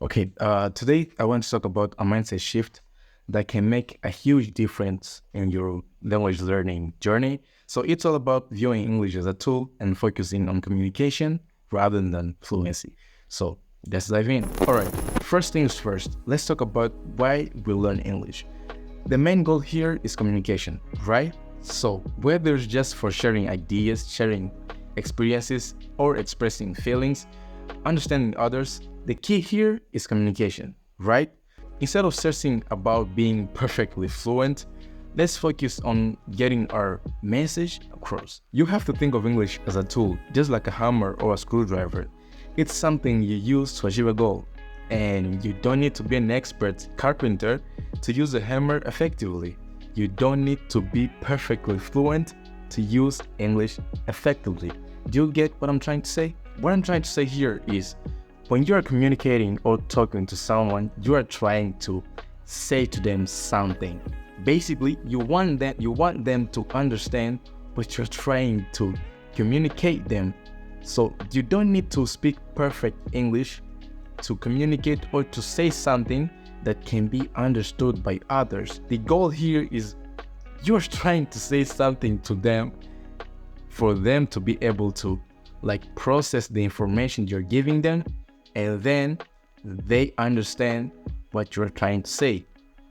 Okay, today I want to talk about a mindset shift that can make a huge difference in your language learning journey. So it's all about viewing English as a tool and focusing on communication rather than fluency. So let's dive in. All right, first things first, let's talk about why we learn English. The main goal here is communication, right? So whether it's just for sharing ideas, sharing experiences, or expressing feelings, understanding others, the key here is communication, right? Instead of stressing about being perfectly fluent, let's focus on getting our message across. You have to think of English as a tool, just like a hammer or a screwdriver. It's something you use to achieve a goal, and you don't need to be an expert carpenter to use a hammer effectively. You don't need to be perfectly fluent to use English effectively. Do you get what I'm trying to say? What I'm trying to say here is when you are communicating or talking to someone, you are trying to say to them something. Basically, you want them to understand what you're trying to communicate them. So you don't need to speak perfect English to communicate or to say something that can be understood by others. The goal here is you're trying to say something to them for them to be able to process the information you're giving them, and then they understand what you're trying to say.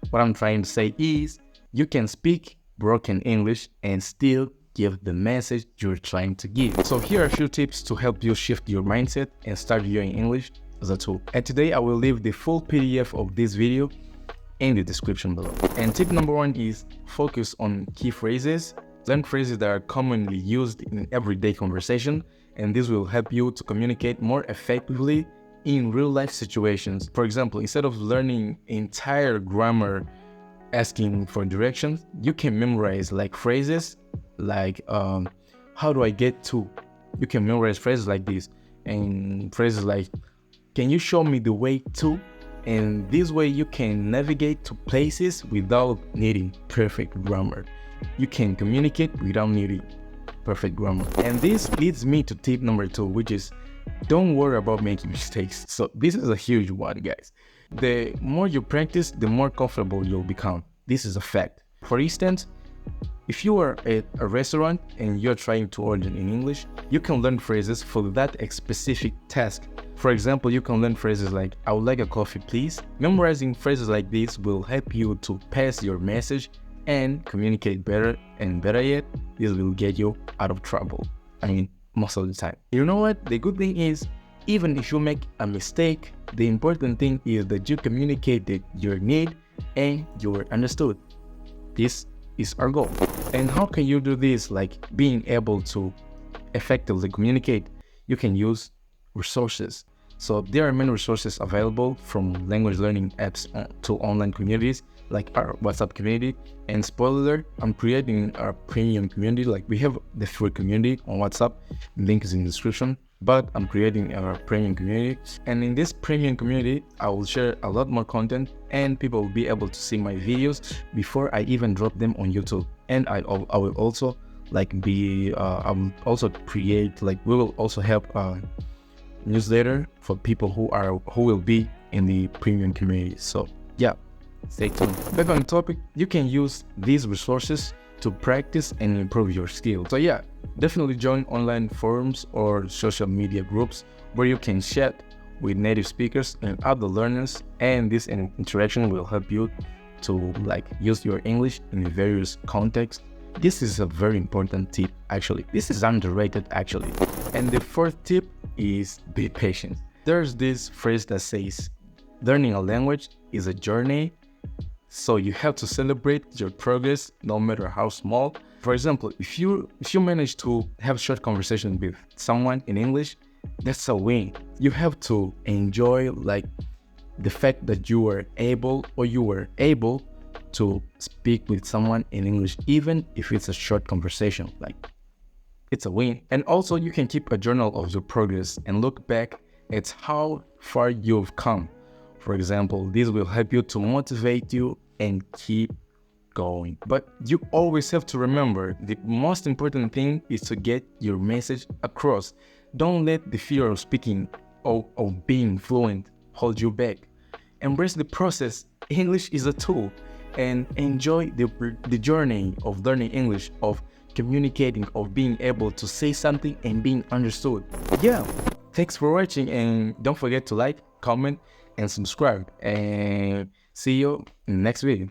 What I'm trying to say is you can speak broken English and still give the message you're trying to give. So here are a few tips to help you shift your mindset and start viewing English as a tool. And today I will leave the full PDF of this video in the description below. And tip number one is focus on key phrases. Learn phrases that are commonly used in everyday conversation, and this will help you to communicate more effectively in real life situations. For example, instead of learning entire grammar asking for directions, you can memorize phrases like how do I get to? You can memorize phrases like this, and phrases like can you show me the way to? And this way you can navigate to places without needing perfect grammar. You can communicate without needing perfect grammar. And this leads me to tip number two, which is don't worry about making mistakes. So this is a huge one, guys. The more you practice, the more comfortable you'll become. This is a fact. For instance, if you are at a restaurant and you're trying to order in English, you can learn phrases for that specific task. For example, you can learn phrases like, I would like a coffee, please. Memorizing phrases like this will help you to pass your message and communicate better, and better yet, this will get you out of trouble. Most of the time. You know what? The good thing is, even if you make a mistake, the important thing is that you communicated your need and you were understood. This is our goal. And how can you do this? Being able to effectively communicate, you can use resources. So there are many resources available, from language learning apps to online communities like our WhatsApp community. And spoiler alert, I'm creating our premium community. We have the free community on WhatsApp, link is in the description, but I'm creating our premium community. And in this premium community, I will share a lot more content, and people will be able to see my videos before I even drop them on YouTube. And I will also I will also create we will also help newsletter for people who will be in the premium community. So yeah, stay tuned. Back on the topic, you can use these resources to practice and improve your skills. So yeah, definitely join online forums or social media groups where you can chat with native speakers and other learners, and this interaction will help you to use your English in various contexts. This is a very important tip, actually. This is underrated, actually. And the fourth tip is be patient. There's this phrase that says, learning a language is a journey, so you have to celebrate your progress no matter how small. For example, if you manage to have a short conversation with someone in English, that's a win. You have to enjoy the fact that you were able to speak with someone in English, even if it's a short conversation. It's a win. And also you can keep a journal of your progress and look back at how far you've come. For example, this will help you to motivate you and keep going. But you always have to remember, the most important thing is to get your message across. Don't let the fear of speaking or of being fluent hold you back. Embrace the process. English is a tool, and enjoy the journey of learning English, of communicating, of being able to say something and being understood. Yeah, thanks for watching, and don't forget to like, comment, and subscribe. And see you in the next video.